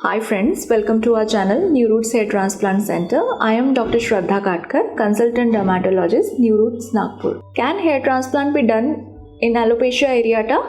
Hi friends, welcome to our channel New Roots Hair Transplant Center. I am Dr. Shraddha Katkar, consultant dermatologist, New Roots, Nagpur. Can hair transplant be done in alopecia areata?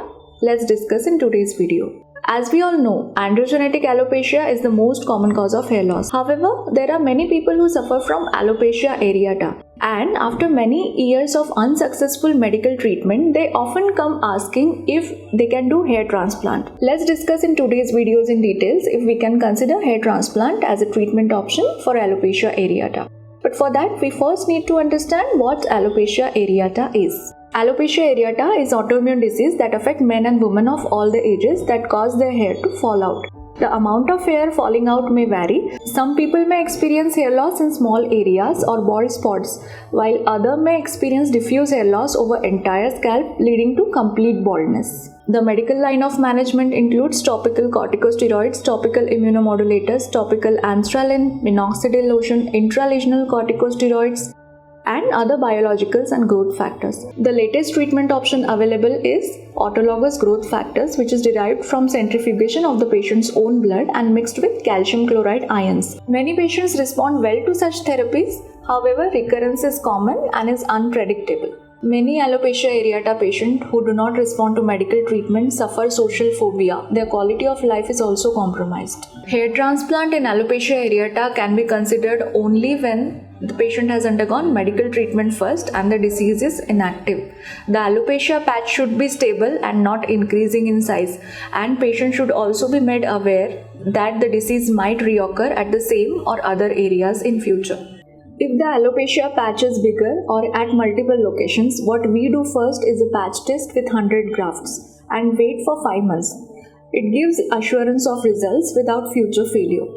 Let's discuss in today's video. As we all know, androgenetic alopecia is the most common cause of hair loss. However, there are many people who suffer from alopecia areata, and after many years of unsuccessful medical treatment, they often come asking if they can do hair transplant. Let's discuss in today's videos in details if we can consider hair transplant as a treatment option for alopecia areata. But for that, we first need to understand what alopecia areata is. Alopecia areata is autoimmune disease that affect men and women of all the ages that cause their hair to fall out. The amount of hair falling out may vary. Some people may experience hair loss in small areas or bald spots, while others may experience diffuse hair loss over entire scalp, leading to complete baldness. The medical line of management includes topical corticosteroids, topical immunomodulators, topical anthraline, minoxidil lotion, intralesional corticosteroids, and other biologicals and growth factors. The latest treatment option available is autologous growth factors, which is derived from centrifugation of the patient's own blood and mixed with calcium chloride ions. Many patients respond well to such therapies. However, recurrence is common and is unpredictable. Many alopecia areata patients who do not respond to medical treatment suffer social phobia. Their quality of life is also compromised. Hair transplant in alopecia areata can be considered only when the patient has undergone medical treatment first and the disease is inactive. The alopecia patch should be stable and not increasing in size, and patient should also be made aware that the disease might reoccur at the same or other areas in future. If the alopecia patch is bigger or at multiple locations, what we do first is a patch test with 100 grafts and wait for 5 months. It gives assurance of results without future failure.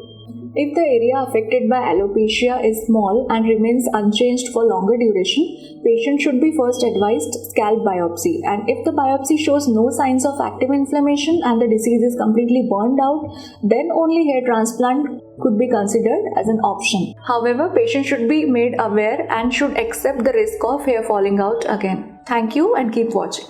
If the area affected by alopecia is small and remains unchanged for longer duration, patient should be first advised scalp biopsy, and if the biopsy shows no signs of active inflammation and the disease is completely burned out, then only hair transplant could be considered as an option. However, patient should be made aware and should accept the risk of hair falling out again. Thank you and keep watching.